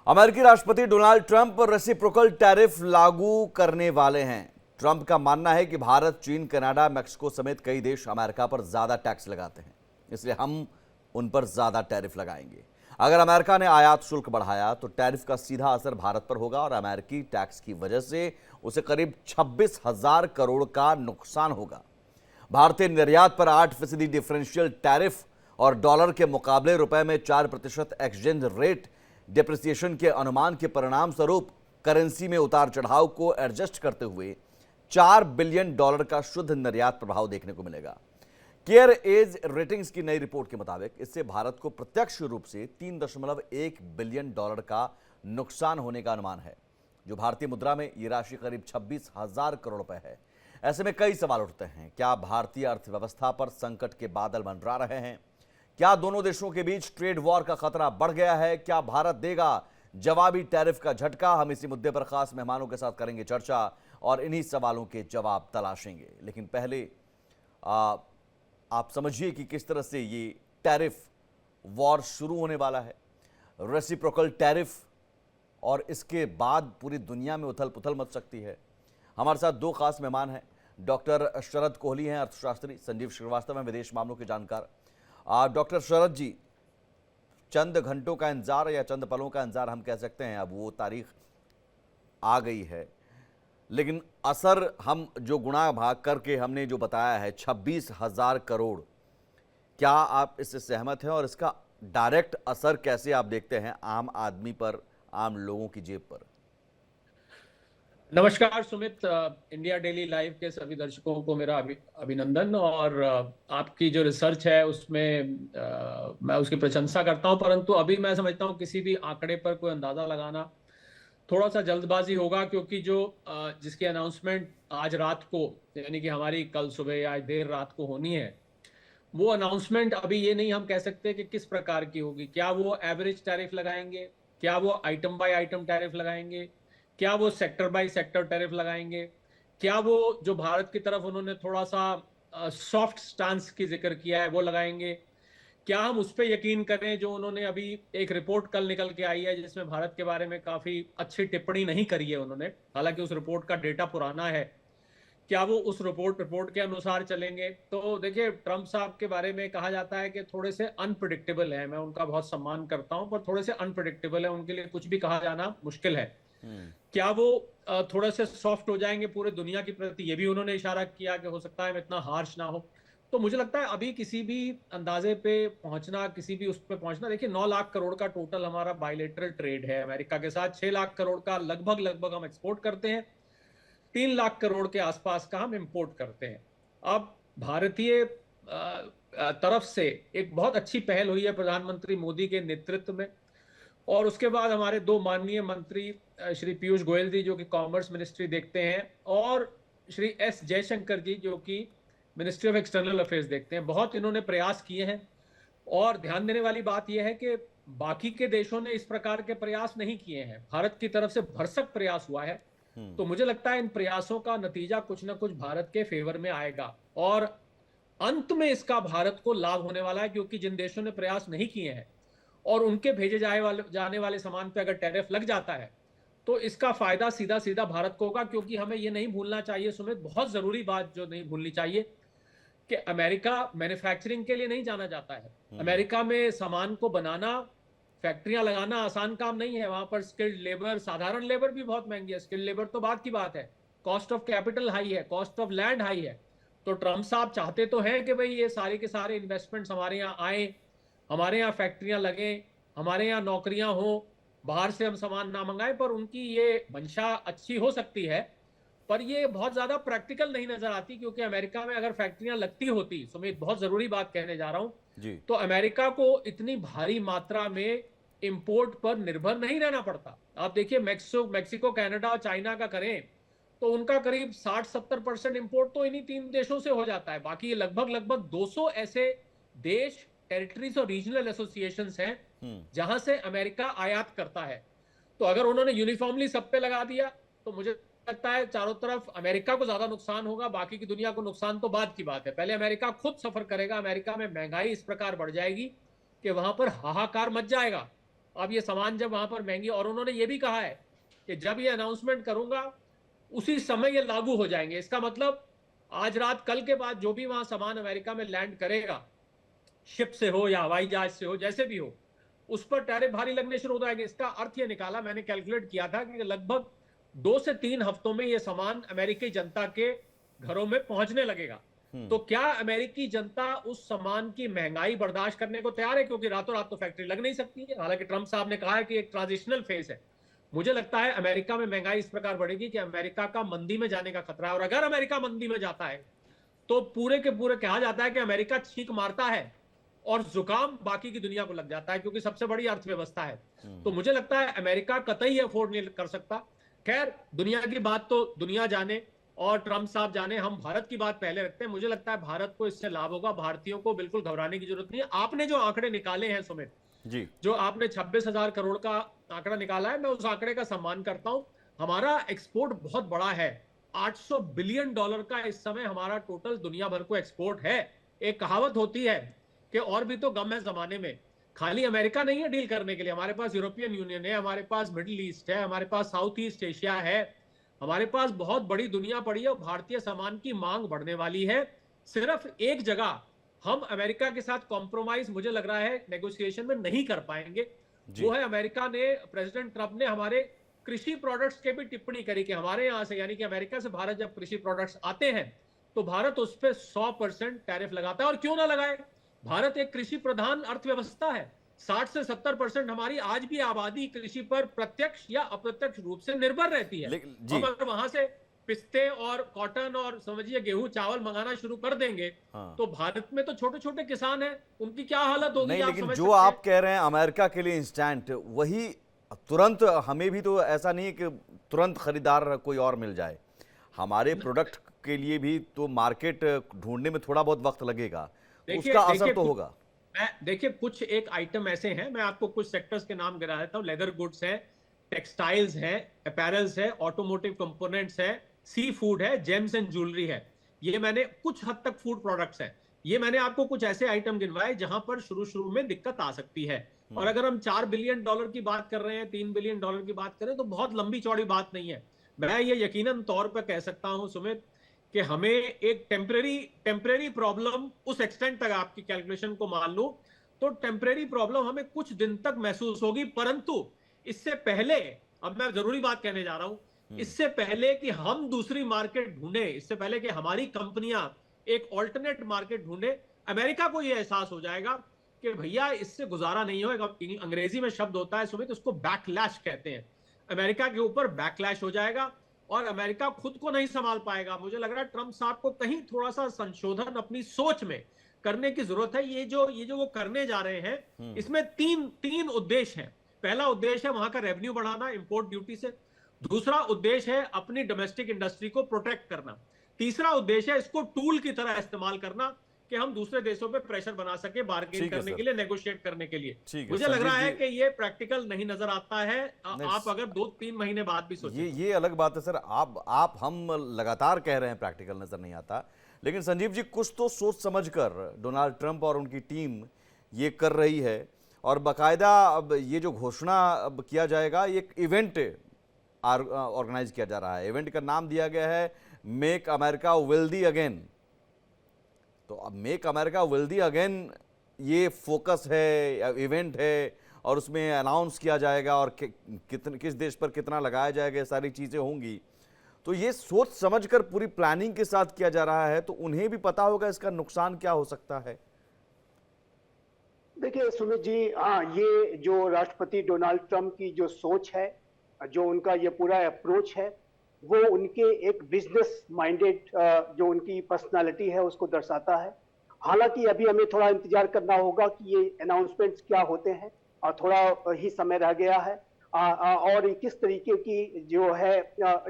अमेरिकी राष्ट्रपति Donald Trump reciprocal tariff लागू करने वाले हैं। ट्रंप का मानना है कि भारत, चीन, कनाडा, मैक्सिको समेत कई देश अमेरिका पर ज्यादा टैक्स लगाते हैं, इसलिए हम उन पर ज्यादा टैरिफ लगाएंगे। अगर अमेरिका ने आयात शुल्क बढ़ाया तो टैरिफ का सीधा असर भारत पर होगा और अमेरिकी टैक्स की वजह से उसे करीब 26,000 करोड़ का नुकसान होगा। भारतीय निर्यात पर 8% डिफरेंशियल टैरिफ और डॉलर के मुकाबले रुपए में 4% एक्सचेंज रेट डिप्रिसिएशन के अनुमान के परिणाम स्वरूप करेंसी में उतार चढ़ाव को एडजस्ट करते हुए $4 बिलियन का शुद्ध निर्यात प्रभाव देखने को मिलेगा। केयर एज रेटिंग्स की नई रिपोर्ट के मुताबिक इससे भारत को प्रत्यक्ष रूप से $3.1 बिलियन का नुकसान होने का अनुमान है, जो भारतीय मुद्रा में ये राशि करीब 26,000 करोड़ रुपए है। ऐसे में कई सवाल उठते हैं। क्या भारतीय अर्थव्यवस्था पर संकट के बादल मंडरा रहे हैं? क्या दोनों देशों के बीच ट्रेड वॉर का खतरा बढ़ गया है? क्या भारत देगा जवाबी टैरिफ का झटका? हम इसी मुद्दे पर खास मेहमानों के साथ करेंगे चर्चा और इन्हीं सवालों के जवाब तलाशेंगे। लेकिन पहले आप समझिए कि किस तरह से ये टैरिफ वॉर शुरू होने वाला है, रेसिप्रोकल टैरिफ, और इसके बाद पूरी दुनिया में उथल पुथल मच सकती है। हमारे साथ दो खास मेहमान हैं। डॉक्टर शरद कोहली हैं, अर्थशास्त्री। संजीव श्रीवास्तव हैं, विदेश मामलों के जानकार। डॉक्टर शरद जी, चंद घंटों का इंतजार या चंद पलों का इंतजार हम कह सकते हैं, अब वो तारीख आ गई है, लेकिन असर हम जो गुणा भाग करके हमने जो बताया है 26,000 करोड़, क्या आप इससे सहमत हैं और इसका डायरेक्ट असर कैसे आप देखते हैं आम आदमी पर, आम लोगों की जेब पर? नमस्कार सुमित, इंडिया डेली लाइव के सभी दर्शकों को मेरा अभिनंदन। और आपकी जो रिसर्च है उसमें मैं उसकी प्रशंसा करता हूं, परंतु अभी मैं समझता हूं किसी भी आंकड़े पर कोई अंदाजा लगाना थोड़ा सा जल्दबाजी होगा, क्योंकि जो जिसकी अनाउंसमेंट आज रात को, यानी कि हमारी कल सुबह या आज देर रात को होनी है, वो अनाउंसमेंट अभी ये नहीं हम कह सकते कि किस प्रकार की होगी। क्या वो एवरेज टैरिफ लगाएंगे, क्या वो आइटम बाय आइटम टैरिफ लगाएंगे, क्या वो सेक्टर बाय सेक्टर टैरिफ लगाएंगे, क्या वो जो भारत की तरफ उन्होंने थोड़ा सा सॉफ्ट स्टांस की जिक्र किया है वो लगाएंगे, क्या हम उस पर यकीन करें जो उन्होंने अभी एक रिपोर्ट कल निकल के आई है जिसमें भारत के बारे में काफी अच्छी टिप्पणी नहीं करी है उन्होंने, हालांकि उस रिपोर्ट का डेटा पुराना है। क्या वो उस रिपोर्ट के अनुसार चलेंगे? तो देखिए, ट्रंप साहब के बारे में कहा जाता है कि थोड़े से अनप्रिडिक्टेबल है। मैं उनका बहुत सम्मान करता हूं, पर थोड़े से अनप्रिडिक्टेबल है, उनके लिए कुछ भी कहा जाना मुश्किल है। क्या वो थोड़ा से सॉफ्ट हो जाएंगे पूरे दुनिया की प्रति? ये भी उन्होंने इशारा किया कि हो सकता है इतना हार्श ना हो। तो मुझे लगता है अभी किसी भी अंदाजे पे पहुंचना, किसी भी उस पे पहुंचना, देखिए 9 लाख करोड़ का टोटल हमारा बायलेटरल ट्रेड है अमेरिका के साथ। 6 लाख करोड़ का लगभग हम एक्सपोर्ट करते हैं, 3 लाख करोड़ के आसपास का हम इंपोर्ट करते हैं। अब भारतीय तरफ से एक बहुत अच्छी पहल हुई है प्रधानमंत्री मोदी के नेतृत्व में, और उसके बाद हमारे दो माननीय मंत्री श्री पीयूष गोयल जी जो कि कॉमर्स मिनिस्ट्री देखते हैं, और श्री एस जयशंकर जी जो कि मिनिस्ट्री ऑफ एक्सटर्नल अफेयर्स देखते हैं, बहुत इन्होंने प्रयास किए हैं। और ध्यान देने वाली बात यह है कि बाकी के देशों ने इस प्रकार के प्रयास नहीं किए हैं, भारत की तरफ से भरसक प्रयास हुआ है। तो मुझे लगता है इन प्रयासों का नतीजा कुछ ना कुछ भारत के फेवर में आएगा, और अंत में इसका भारत को लाभ होने वाला है, क्योंकि जिन देशों ने प्रयास नहीं किए हैं और उनके भेजे जाने वाले सामान पे अगर टैरिफ लग जाता है तो इसका फायदा सीधा सीधा भारत को होगा। क्योंकि हमें ये नहीं भूलना चाहिए सुमित, बहुत जरूरी बात जो नहीं भूलनी चाहिए, कि अमेरिका मैन्युफैक्चरिंग के लिए नहीं जाना जाता है। अमेरिका में सामान को बनाना, फैक्ट्रियां लगाना आसान काम नहीं है। वहां पर स्किल्ड लेबर, साधारण लेबर भी बहुत महंगी है, स्किल्ड लेबर तो बात की बात है। कॉस्ट ऑफ कैपिटल हाई है, कॉस्ट ऑफ लैंड हाई है। तो ट्रंप साहब चाहते तो हैं कि भाई ये सारे के सारे इन्वेस्टमेंट्स हमारे यहाँ आए, हमारे यहाँ फैक्ट्रियां लगे, हमारे यहाँ नौकरियां हो, बाहर से हम सामान ना मंगाएं। पर उनकी ये मंशा अच्छी हो सकती है, पर ये बहुत ज्यादा प्रैक्टिकल नहीं नजर आती, क्योंकि अमेरिका में अगर फैक्ट्रियां लगती होती, सुमित बहुत जरूरी बात कहने जा रहा हूं, तो अमेरिका को इतनी भारी मात्रा में इंपोर्ट पर निर्भर नहीं रहना पड़ता। आप देखिए, मैक्सिको, कनाडा और चाइना का करें तो उनका करीब 60-70% इंपोर्ट तो इन्हीं 3 देशों से हो जाता है। बाकी लगभग 200 ऐसे देश, टेरिटरीज और रीजनल एसोसिएशंस हैं जहां से अमेरिका आयात करता है। तो अगर उन्होंने यूनिफॉर्मली सब पे लगा दिया तो मुझे लगता है चारों तरफ अमेरिका को ज्यादा नुकसान होगा, बाकी की दुनिया को नुकसान तो बाद की बात है। पहले अमेरिका खुद सफर करेगा। अमेरिका में महंगाई इस प्रकार बढ़ जाएगी कि वहां पर हाहाकार मच जाएगा। अब ये सामान जब वहां पर महंगी, और उन्होंने ये भी कहा है कि जब ये अनाउंसमेंट करूंगा उसी समय ये लागू हो जाएंगे। इसका मतलब आज रात कल के बाद जो भी वहां सामान अमेरिका में लैंड करेगा, शिप से हो या हवाई जहाज से हो, जैसे भी हो, उस पर टैरिफ भारी लगने शुरू हो जाएंगे। इसका अर्थ ये निकाला, मैंने कैलकुलेट किया था कि लगभग 2 से 3 हफ्तों में ये सामान अमेरिकी जनता के घरों में पहुंचने लगेगा। तो क्या अमेरिकी जनता उस सामान की महंगाई बर्दाश्त करने को तैयार है? क्योंकि रातों रात तो फैक्ट्री लग नहीं सकती है। हालांकि ट्रंप साहब ने कहा है कि एक ट्रांजिशनल फेज है। मुझे लगता है अमेरिका में महंगाई इस प्रकार बढ़ेगी कि अमेरिका का मंदी में जाने का खतरा है। और अगर अमेरिका मंदी में जाता है तो पूरे के पूरे कहा जाता है कि अमेरिका छींक मारता है और जुकाम बाकी की दुनिया को लग जाता है, क्योंकि सबसे बड़ी अर्थव्यवस्था है। तो मुझे लगता है अमेरिका कतई अफोर्ड नहीं कर सकता। खैर, दुनिया की बात तो दुनिया जाने और ट्रंप साहब जाने, हम भारत की बात पहले रखते हैं। मुझे लगता है भारत को इससे लाभ होगा। भारतीयों को बिल्कुल घबराने की जरूरत नहीं है। आपने जो आंकड़े निकाले हैं सुमित जी, जो आपने 26,000 करोड़ का आंकड़ा निकाला है, मैं उस आंकड़े का सम्मान करता हूं। हमारा एक्सपोर्ट बहुत बड़ा है, $800 बिलियन का इस समय हमारा टोटल दुनिया भर को एक्सपोर्ट है। एक कहावत होती है कि और भी तो गम है जमाने में। खाली अमेरिका नहीं है डील करने के लिए, हमारे पास यूरोपियन यूनियन है, हमारे पास मिडिल ईस्ट है, हमारे पास साउथ ईस्ट एशिया है, हमारे पास बहुत बड़ी दुनिया पड़ी है और भारतीय सामान की मांग बढ़ने वाली है। सिर्फ एक जगह हम अमेरिका के साथ कॉम्प्रोमाइज मुझे लग रहा है नेगोशिएशन में नहीं कर पाएंगे, वो है अमेरिका ने, प्रेसिडेंट ट्रंप ने हमारे कृषि प्रोडक्ट्स के भी टिप्पणी करी कि हमारे यहां से, यानी कि अमेरिका से भारत जब कृषि प्रोडक्ट्स आते हैं तो भारत उस पर 100% टैरिफ लगाता है। और क्यों ना लगाए, भारत एक कृषि प्रधान अर्थव्यवस्था है। 60 से 70% हमारी आज भी आबादी कृषि पर प्रत्यक्ष या अप्रत्यक्ष रूप से निर्भर रहती है। जी, हम अगर वहां से पिस्ते और कॉटन और समझिए गेहूं चावल मंगाना शुरू कर देंगे हाँ, तो भारत में तो छोटे छोटे किसान हैं, उनकी क्या हालत होगी नहीं, आप लेकिन समझ जो सकते हैं। आप कह रहे हैं अमेरिका के लिए इंस्टेंट, वही तुरंत हमें भी तो ऐसा नहीं है कि तुरंत खरीदार कोई और मिल जाए। हमारे प्रोडक्ट के लिए भी तो मार्केट ढूंढने में थोड़ा बहुत वक्त लगेगा, तो देखिए उसका असर देखिए तो होगा। देखिए कुछ एक आइटम ऐसे हैं, मैं आपको कुछ सेक्टर्स के नाम गिना देता हूं। लेदर गुड्स है, टेक्सटाइल्स है, अपैरल्स है, ऑटोमोटिव कंपोनेंट्स है, सी फूड है, जेम्स एंड ज्वेलरी है। ये मैंने कुछ हद तक फूड प्रोडक्ट्स है, ये मैंने आपको कुछ ऐसे आइटम गिनवाए जहां पर शुरू शुरू में दिक्कत आ सकती है। और अगर हम $4 बिलियन की बात कर रहे हैं, $3 बिलियन की बात करें, तो बहुत लंबी चौड़ी बात नहीं है। मैं ये यकीनन तौर पर कह सकता हूं सुमित कि हमें एक टेम्परेरी प्रॉब्लम, उस एक्सटेंट तक आपकी कैलकुलेशन को मान लो तो टेम्परेरी प्रॉब्लम हमें कुछ दिन तक महसूस होगी। परंतु इससे पहले, अब मैं जरूरी बात कहने जा रहा हूं, इससे पहले कि हम दूसरी मार्केट ढूंढे, इससे पहले कि हमारी कंपनियां एक ऑल्टरनेट मार्केट ढूंढे, अमेरिका को यह एहसास हो जाएगा कि भैया इससे गुजारा नहीं होगा। अंग्रेजी में शब्द होता है सुमित, उसको बैकलैश कहते हैं। अमेरिका के ऊपर बैकलैश हो जाएगा और अमेरिका खुद को नहीं संभाल पाएगा। मुझे लग रहा है ट्रंप साहब को कहीं थोड़ा सा संशोधन अपनी सोच में करने की जरूरत है। ये जो वो करने जा रहे हैं, इसमें तीन उद्देश्य हैं। पहला उद्देश्य है वहां का रेवेन्यू बढ़ाना इंपोर्ट ड्यूटी से। दूसरा उद्देश्य है अपनी डोमेस्टिक इंडस्ट्री को प्रोटेक्ट करना। तीसरा उद्देश्य है इसको टूल की तरह इस्तेमाल करना कि हम दूसरे देशों पे प्रेशर बना सके बार्गेन ठीक है करने सर, के लिए, नेगोशिएट करने के लिए। ठीक है मुझे लग संजीव रहा है जी। कि ये प्रैक्टिकल नहीं नजर आता है। नहीं, आप अगर 2-3 महीने बाद भी सोचें ये अलग बात है सर। आप हम लगातार कह रहे हैं प्रैक्टिकल नजर नहीं आता, लेकिन संजीव जी कुछ तो सोच समझकर डोनाल्ड ट्रंप और उनकी टीम ये कर रही है। और बाकायदा अब ये जो घोषणा अब किया जाएगा, ये एक इवेंट ऑर्गेनाइज किया जा रहा है। इवेंट का नाम दिया गया है मेक अमेरिका वेल्दी अगेन। तो अब मेक अमेरिका वेल्दी अगेन ये फोकस है, इवेंट है, और उसमें अनाउंस किया जाएगा और किस देश पर कितना लगाया जाएगा, ये सारी चीज़ें होंगी। तो ये सोच समझकर पूरी प्लानिंग के साथ किया जा रहा है, तो उन्हें भी पता होगा इसका नुकसान क्या हो सकता है। देखिए सुमित जी, हाँ, ये जो राष्ट्रपति डोनाल्ड ट्रंप की जो सोच है, जो उनका ये पूरा अप्रोच है, वो उनके एक बिजनेस माइंडेड जो उनकी पर्सनालिटी है उसको दर्शाता है। हालांकि अभी हमें थोड़ा इंतजार करना होगा कि ये अनाउंसमेंट्स क्या होते हैं, और थोड़ा ही समय रह गया है। और किस तरीके की जो है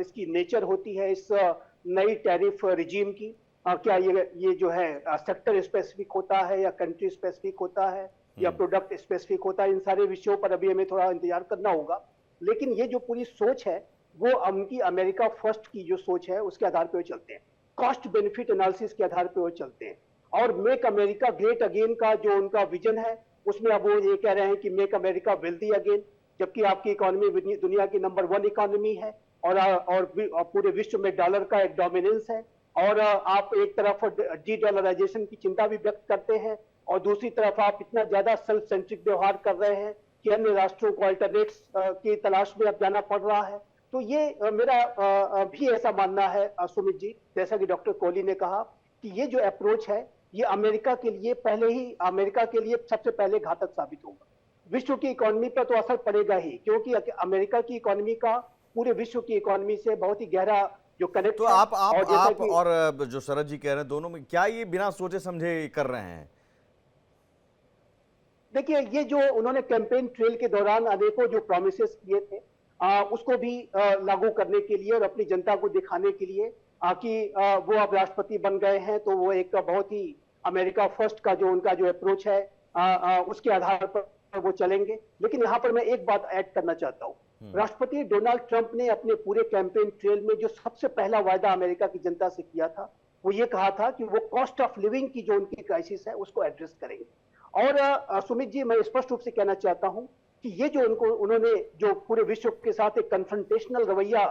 इसकी नेचर होती है इस नई टैरिफ रिजीम की। क्या ये जो है सेक्टर स्पेसिफिक होता है या कंट्री स्पेसिफिक होता है या प्रोडक्ट स्पेसिफिक होता है, इन सारे विषयों पर अभी हमें थोड़ा इंतजार करना होगा। लेकिन ये जो पूरी सोच है वो उनकी अमेरिका फर्स्ट की जो सोच है उसके आधार पर वो चलते हैं, कॉस्ट बेनिफिट एनालिसिस के आधार पर वो चलते हैं। और मेक अमेरिका ग्रेट अगेन का जो उनका विजन है उसमें अब वो ये कह रहे हैं कि मेक अमेरिका वेल्दी अगेन, जबकि आपकी इकोनॉमी दुनिया की नंबर 1 इकोनॉमी है और पूरे विश्व में डॉलर का एक डोमिनेंस है। और आप एक तरफ डी डॉलराइजेशन की चिंता भी व्यक्त करते हैं और दूसरी तरफ आप इतना ज्यादा सेल्फ सेंट्रिक व्यवहार कर रहे हैं कि अन्य राष्ट्रों को अल्टरनेट्स की तलाश में अब जाना पड़ रहा है। तो ये मेरा भी ऐसा मानना है सुमित जी, जैसा कि डॉक्टर कोहली ने कहा कि ये जो अप्रोच है ये अमेरिका के लिए सबसे पहले घातक साबित होगा। विश्व की इकोनॉमी पर तो असर पड़ेगा ही, क्योंकि अमेरिका की इकोनॉमी का पूरे विश्व की इकोनॉमी से बहुत ही गहरा जो कनेक्ट तो है। आप और और जो शरद जी कह रहे हैं, दोनों में क्या ये बिना सोचे समझे कर रहे हैं? देखिए, ये जो उन्होंने कैंपेन ट्रेल के दौरान अनेकों जो प्रॉमिसेस किए थे उसको भी लागू करने के लिए और अपनी जनता को दिखाने के लिए कि वो अब राष्ट्रपति बन गए हैं, तो वो एक बहुत ही अमेरिका फर्स्ट का जो उनका जो अप्रोच है उसके आधार पर वो चलेंगे। लेकिन यहाँ पर मैं एक बात ऐड करना चाहता हूँ। राष्ट्रपति डोनाल्ड ट्रंप ने अपने पूरे कैंपेन ट्रेल में जो सबसे पहला वायदा अमेरिका की जनता से किया था वो ये कहा था कि वो कॉस्ट ऑफ लिविंग की जो उनकी क्राइसिस है उसको एड्रेस करेंगे। और सुमित जी, मैं स्पष्ट रूप से कहना चाहता हूं कि ये जो उन्होंने जो पूरे विश्व के साथ एक कन्फ्रंटेशनल रवैया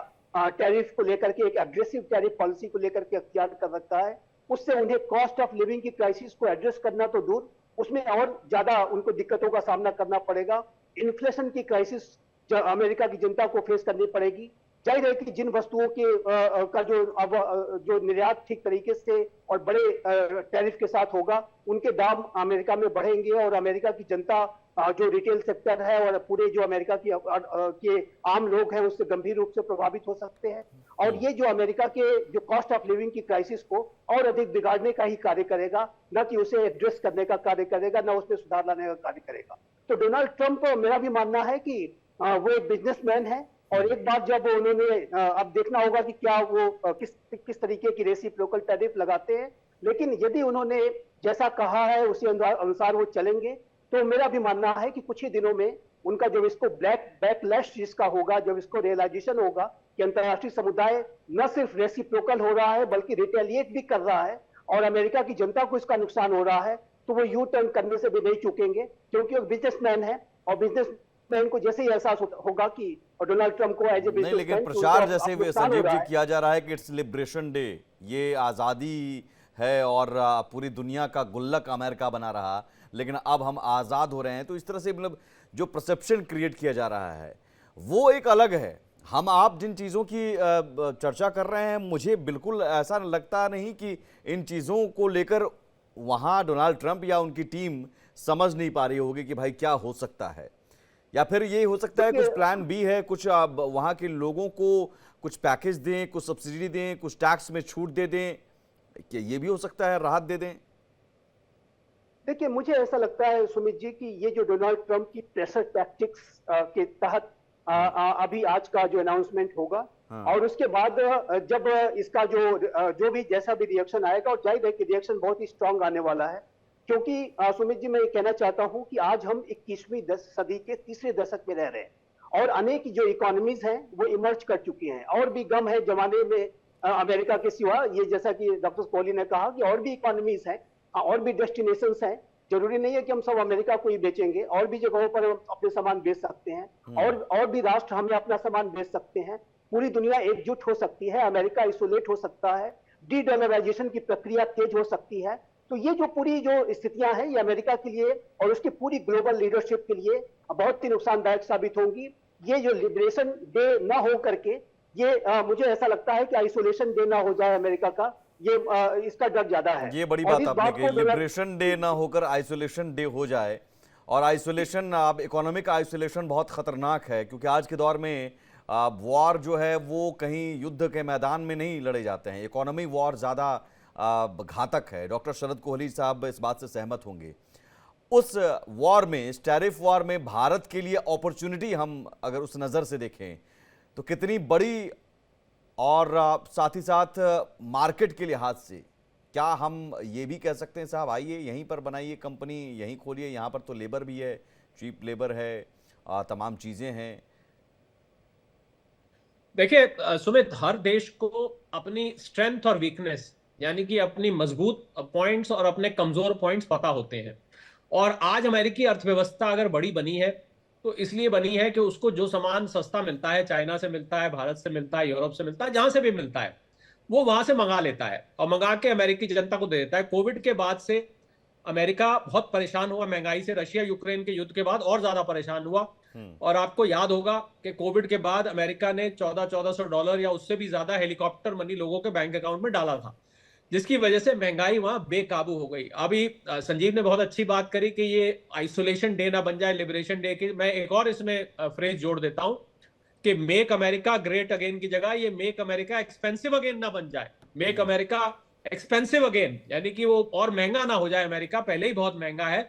टैरिफ को लेकर के, एक एग्रेसिव टैरिफ पॉलिसी को लेकर के अख्तियार कर रखा है, उससे उन्हें कॉस्ट ऑफ लिविंग की क्राइसिस को एड्रेस करना तो दूर, उसमें और ज्यादा उनको दिक्कतों का सामना करना पड़ेगा। इन्फ्लेशन की क्राइसिस जो अमेरिका की जनता को फेस करनी पड़ेगी। जाहिर है कि जिन वस्तुओं के का जो निर्यात ठीक तरीके से और बड़े टैरिफ के साथ होगा, उनके दाम अमेरिका में बढ़ेंगे और अमेरिका की जनता जो रिटेल सेक्टर है और पूरे जो अमेरिका के आम लोग हैं उससे गंभीर रूप से प्रभावित हो सकते हैं। और ये जो अमेरिका के जो कॉस्ट ऑफ लिविंग की क्राइसिस को और अधिक बिगाड़ने का ही कार्य करेगा, न कि उसे एड्रेस करने का कार्य करेगा, न उसमें सुधार लाने का कार्य करेगा। तो डोनाल्ड ट्रंप, मेरा भी मानना है कि वो एक बिजनेसमैन है और एक बात जब उन्होंने अब देखना होगा कि क्या वो किस तरीके की रेसिप्रोकल टैरिफ लगाते हैं, लेकिन यदि उन्होंने जैसा कहा है उसी अनुसार वो चलेंगे तो मेरा भी मानना है कि कुछ ही दिनों में उनका जब इसको बैकलैश जिसका होगा, जब इसको रियलाइजेशन होगा कि अंतर्राष्ट्रीय समुदाय न सिर्फ रेसिप्रोकल हो रहा है बल्कि रिटेलिएट भी कर रहा है और अमेरिका की जनता को इसका नुकसान हो रहा है, तो वो यू टर्न करने से भी नहीं चूकेंगे, क्योंकि वो बिजनेसमैन है और बिजनेसमैन को जैसे ही एहसास होगा कि डोनाल्ड ट्रंप को एज ए नहीं, लेकिन प्रचार जैसे संजीव जी किया जा रहा है कि इट्स लिबरेशन डे, ये आज़ादी है और पूरी दुनिया का गुल्लक अमेरिका बना रहा, लेकिन अब हम आज़ाद हो रहे हैं, तो इस तरह से मतलब जो परसेप्शन क्रिएट किया जा रहा है वो एक अलग है। हम आप जिन चीज़ों की चर्चा कर रहे हैं, मुझे बिल्कुल ऐसा लगता नहीं कि इन चीज़ों को लेकर वहाँ डोनाल्ड ट्रंप या उनकी टीम समझ नहीं पा रही होगी कि भाई क्या हो सकता है, या फिर ये हो सकता है कुछ प्लान बी है, कुछ वहाँ के लोगों को कुछ पैकेज दें, कुछ सब्सिडी दें, कुछ टैक्स में छूट दे दें, क्या ये भी हो सकता है, राहत दे दें? देखिए, मुझे ऐसा लगता है सुमित जी कि ये जो डोनाल्ड ट्रंप की प्रेशर टैक्टिक्स के तहत अभी आज का जो अनाउंसमेंट होगा और उसके बाद जब इसका जो भी जैसा भी रिएक्शन आएगा, और जाहिर है कि रिएक्शन बहुत ही स्ट्रांग आने वाला है, क्योंकि सुमित जी मैं ये कहना चाहता हूं कि आज हम 21वीं सदी के तीसरे दशक में रह रहे हैं और अनेक जो इकोनॉमीज हैं वो इमर्ज कर चुकी हैं और भी गम है जमाने में अमेरिका के सिवा। ये जैसा कि डॉक्टर कोहली ने कहा कि और भी इकोनॉमीज हैं और भी डेस्टिनेशंस हैं, जरूरी नहीं है कि हम सब अमेरिका को ही बेचेंगे, और भी जगहों पर हम अपने सामान बेच सकते हैं और भी राष्ट्र हमें अपना सामान बेच सकते हैं। पूरी दुनिया एकजुट हो सकती है, अमेरिका आइसोलेट हो सकता है, डी डॉलराइजेशन की प्रक्रिया तेज हो सकती है। तो ये जो पूरी जो स्थितियां हैं ये अमेरिका के लिए और उसकी पूरी ग्लोबल लीडरशिप के लिए बहुत ही नुकसानदायक साबित होंगी। ये जो लिबरेशन डे ना हो करके ये मुझे ऐसा लगता है कि आइसोलेशन डे ना हो जाए अमेरिका का, ये इसका डर ज्यादा है। ये बड़ी बात आपने कही, लिबरेशन डे ना होकर आइसोलेशन डे हो जाए। और आइसोलेशन, अब इकोनॉमिक आइसोलेशन बहुत खतरनाक है, क्योंकि आज के दौर में वॉर जो है वो कहीं युद्ध के मैदान में नहीं लड़े जाते हैं, इकोनॉमी वॉर ज़्यादा घातक है। डॉक्टर शरद कोहली साहब इस बात से सहमत होंगे। उस वॉर में, इस टैरिफ वॉर में भारत के लिए अपॉर्चुनिटी हम अगर उस नज़र से देखें तो कितनी बड़ी, और साथ ही साथ मार्केट के लिहाज से क्या हम ये भी कह सकते हैं साहब आइए यहीं पर बनाइए कंपनी, यहीं खोलिए, यहाँ पर तो लेबर भी है, चीप लेबर है, तमाम चीज़ें हैं। देखिए सुमित, हर देश को अपनी स्ट्रेंथ और वीकनेस, यानी कि अपनी मजबूत पॉइंट्स और अपने कमजोर पॉइंट्स पता होते हैं, और आज अमेरिकी अर्थव्यवस्था अगर बड़ी बनी है तो इसलिए बनी है कि उसको जो सामान सस्ता मिलता है, चाइना से मिलता है, भारत से मिलता है, यूरोप से मिलता है, जहां से भी मिलता है, वो वहां से मंगा लेता है और मंगा के अमेरिकी जनता को दे देता है। कोविड के बाद से अमेरिका बहुत परेशान हुआ महंगाई से, रशिया यूक्रेन के युद्ध के बाद और ज्यादा परेशान हुआ। और आपको याद होगा कि कोविड के बाद अमेरिका ने $1400 या उससे भी ज्यादा हेलीकॉप्टर मनी लोगों के बैंक अकाउंट में डाला था, जिसकी वजह से महंगाई वहां बेकाबू हो गई। अभी संजीव ने बहुत अच्छी बात करी कि ये आइसोलेशन डे ना बन जाए लिबरेशन डे की। मैं एक और इसमें फ्रेज जोड़ देता हूं कि मेक अमेरिका ग्रेट अगेन की जगह ये मेक अमेरिका एक्सपेंसिव अगेन ना बन जाए। मेक अमेरिका एक्सपेंसिव अगेन, यानी कि वो और महंगा ना हो जाए, अमेरिका पहले ही बहुत महंगा है।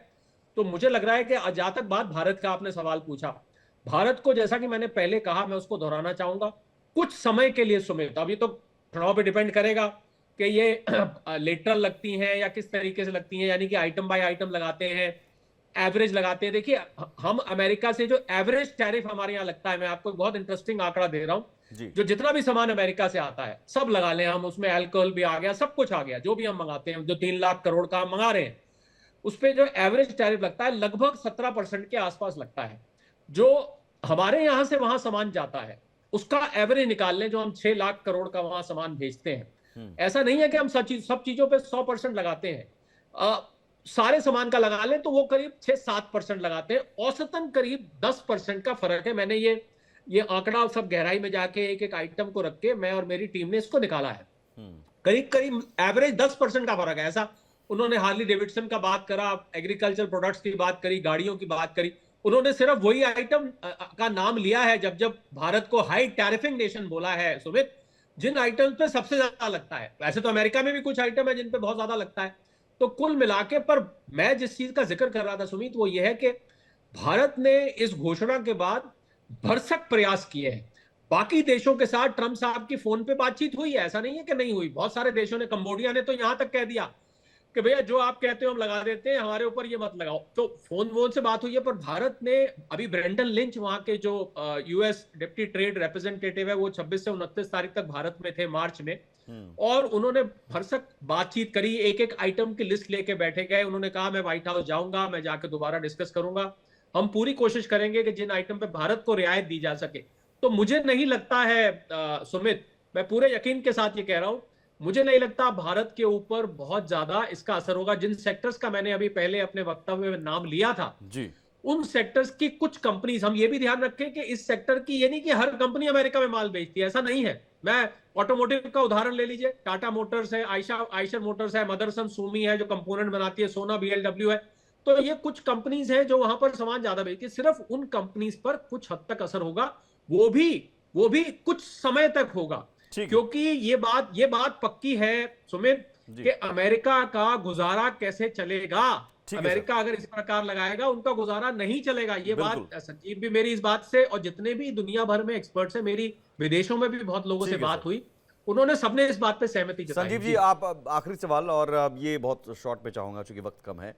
तो मुझे लग रहा है कि जहां तक बात भारत का आपने सवाल पूछा, भारत को जैसा कि मैंने पहले कहा, मैं उसको दोहराना चाहूंगा, कुछ समय के लिए सुमित, अभी तो चुनाव पे डिपेंड करेगा कि ये लेटरल लगती हैं या किस तरीके से लगती हैं, यानी कि आइटम बाय आइटम लगाते हैं, एवरेज लगाते हैं। देखिए, हम अमेरिका से जो एवरेज टैरिफ हमारे यहाँ लगता है, मैं आपको बहुत इंटरेस्टिंग आंकड़ा दे रहा हूं, जो जितना भी सामान अमेरिका से आता है सब लगा लें हम, उसमें अल्कोहल भी आ गया, सब कुछ आ गया, जो भी हम मंगाते हैं, जो 3 लाख करोड़ का हम मंगा रहे हैं, उस पर जो एवरेज टैरिफ लगता है लगभग 17% के आसपास लगता है। जो हमारे यहां से वहां सामान जाता है उसका एवरेज निकाल लें, जो हम 6 लाख करोड़ का वहां सामान भेजते हैं। ऐसा नहीं है कि हम सब चीजों पे 100% लगाते हैं, सारे सामान का लगा लें तो वो करीब 6-7% लगाते हैं, औसतन करीब 10% का फर्क है। मैंने ये आंकड़ा सब गहराई में जाके एक एक आइटम को रख के मैं और मेरी टीम ने इसको निकाला है। करीब करीब एवरेज 10% का फर्क है। ऐसा उन्होंने हार्ली डेविडसन का बात करा, एग्रीकल्चर प्रोडक्ट्स की बात करी, गाड़ियों की बात करी, उन्होंने सिर्फ वही आइटम का नाम लिया है जब जब भारत को हाई टैरिफिंग नेशन बोला है सुमित, जिन आइटम पे सबसे ज्यादा लगता है। वैसे तो अमेरिका में भी कुछ आइटम है जिन पे बहुत ज्यादा लगता है। तो कुल मिलाके पर मैं जिस चीज का जिक्र कर रहा था सुमित, वो ये है कि भारत ने इस घोषणा के बाद भरसक प्रयास किए हैं। बाकी देशों के साथ ट्रंप साहब की फोन पे बातचीत हुई है, ऐसा नहीं है कि नहीं हुई। बहुत सारे देशों ने, कंबोडिया ने तो यहां तक कह दिया कि भैया जो आप कहते हो हम लगा देते हैं, हमारे ऊपर ये मत लगाओ। तो फोन से बात हुई है। पर भारत ने अभी ब्रेंडन लिंच, वहां के जो यूएस डिप्टी ट्रेड रिप्रेजेंटेटिव है, वो 26 से 29 तारीख तक भारत में थे, मार्च में, और उन्होंने भरसक बातचीत करी, एक एक आइटम की लिस्ट लेके बैठे गए। उन्होंने कहा मैं व्हाइट हाउस जाऊंगा, मैं जाकर दोबारा डिस्कस करूंगा, हम पूरी कोशिश करेंगे कि जिन आइटम पे भारत को रियायत दी जा सके। तो मुझे नहीं लगता है सुमित, मैं पूरे यकीन के साथ ये कह रहा हूं, मुझे नहीं लगता भारत के ऊपर बहुत ज्यादा इसका असर होगा। जिन सेक्टर्स का मैंने अभी पहले अपने वक्तव्य में नाम लिया था जी, उन सेक्टर्स की कुछ कंपनीज, हम ये भी ध्यान रखें कि इस सेक्टर की, ये नहीं कि हर कंपनी अमेरिका में माल बेचती है, ऐसा नहीं है। मैं ऑटोमोटिव का उदाहरण ले लीजिए, टाटा मोटर्स है, आयशर मोटर्स है, मदरसन सुमी है जो कंपोनेंट बनाती है, सोना बीएलडब्ल्यू है। तो ये कुछ कंपनीज हैं जो वहां पर सामान ज्यादा बेचती है। सिर्फ उन कंपनीज पर कुछ हद तक असर होगा, वो भी कुछ समय तक होगा। क्योंकि ये बात पक्की है सुमित कि अमेरिका का गुजारा कैसे चलेगा। अमेरिका अगर इस प्रकार लगाएगा उनका गुजारा नहीं चलेगा। ये बात संजीव भी मेरी इस बात से, और जितने भी दुनिया भर में एक्सपर्ट्स हैं, मेरी विदेशों में भी बहुत लोगों से बात हुई, उन्होंने सबने इस बात पे सहमति जताई। संजीव जी, आप आखिरी सवाल, और ये बहुत शॉर्ट पे चाहूंगा क्योंकि वक्त कम है।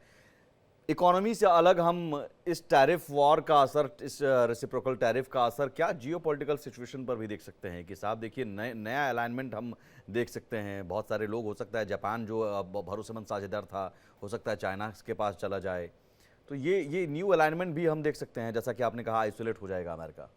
इकोनॉमी से अलग हम इस टैरिफ वॉर का असर, इस रेसिप्रोकल टैरिफ का असर क्या जियोपॉलिटिकल सिचुएशन पर भी देख सकते हैं? कि साहब देखिए, नया अलाइनमेंट हम देख सकते हैं। बहुत सारे लोग, हो सकता है जापान जो भरोसेमंद साझेदार था, हो सकता है चाइना के पास चला जाए। तो ये न्यू अलाइनमेंट भी हम देख सकते हैं, जैसा कि आपने कहा आइसोलेट हो जाएगा अमेरिका।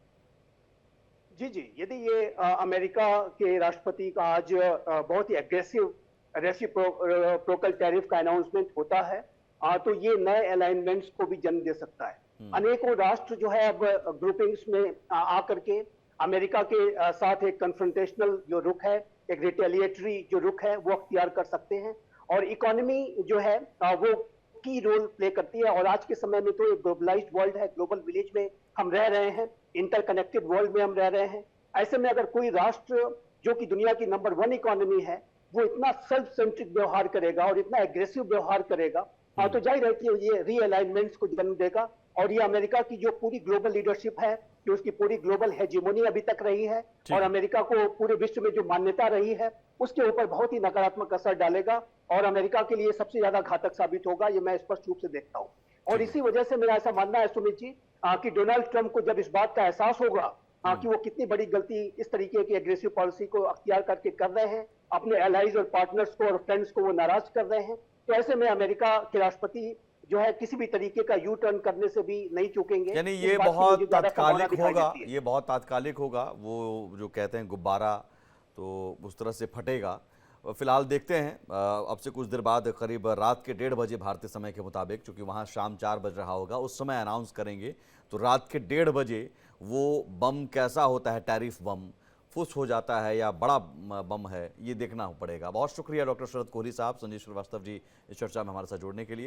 जी, यदि ये अमेरिका के राष्ट्रपति का आज बहुत ही एग्रेसिव रेसिप्रोकल टैरिफ का अनाउंसमेंट होता है, तो ये नए अलाइनमेंट्स को भी जन्म दे सकता है। अनेकों राष्ट्र जो है अब ग्रुपिंग्स में आकर के अमेरिका के साथ एक कन्फ्रंटेशनल जो रुख है, एक रिटेलिएटरी जो रुख है, वो अख्तियार कर सकते हैं। और इकोनॉमी जो है वो की रोल प्ले करती है। और आज के समय में तो एक ग्लोबलाइज्ड वर्ल्ड है, ग्लोबल विलेज में हम रह रहे हैं, इंटरकनेक्टेड वर्ल्ड में हम रह रहे हैं। ऐसे में अगर कोई राष्ट्र जो कि दुनिया की नंबर 1 इकोनॉमी है, वो इतना सेल्फ सेंट्रिक व्यवहार करेगा और इतना एग्रेसिव व्यवहार करेगा, तो जाहिर है कि ये रीअलाइनमेंट्स को जन्म देगा। और ये अमेरिका की जो पूरी ग्लोबल लीडरशिप है, जो उसकी पूरी ग्लोबल हेजेमोनी अभी तक रही है, और अमेरिका को पूरे विश्व में जो मान्यता रही है, उसके ऊपर बहुत ही नकारात्मक असर डालेगा और अमेरिका के लिए सबसे ज्यादा घातक साबित होगा। ये मैं स्पष्ट रूप से देखता हूँ। और इसी वजह से मेरा ऐसा मानना है सुमित जी, कि डोनाल्ड ट्रंप को जब इस बात का एहसास होगा कि वो कितनी बड़ी गलती इस तरीके की एग्रेसिव पॉलिसी को अख्तियार करके कर रहे हैं, अपने एलाइज और पार्टनर्स को और फ्रेंड्स को वो नाराज कर रहे हैं, तो ऐसे में अमेरिका के राष्ट्रपति जो है किसी भी तरीके का यू टर्न करने से भी नहीं चूकेंगे। यानी इस ये बात की बहुत मुझे ज्यादा संभावना तात्कालिक दिखाई होगा, देती है। ये बहुत तात्कालिक होगा, वो जो कहते हैं गुब्बारा तो उस तरह से फटेगा। फिलहाल देखते हैं, अब से कुछ देर बाद करीब रात के 1:30 बजे भारतीय समय के मुताबिक, चूंकि वहाँ शाम 4 बज रहा होगा, उस समय अनाउंस करेंगे। तो रात के 1:30 बजे वो बम कैसा होता है, टैरिफ बम फुस हो जाता है या बड़ा बम है, ये देखना पड़ेगा। बहुत शुक्रिया डॉक्टर शरद कोहली साहब, संजय श्रीवास्तव जी इस चर्चा में हमारे साथ जुड़ने के लिए।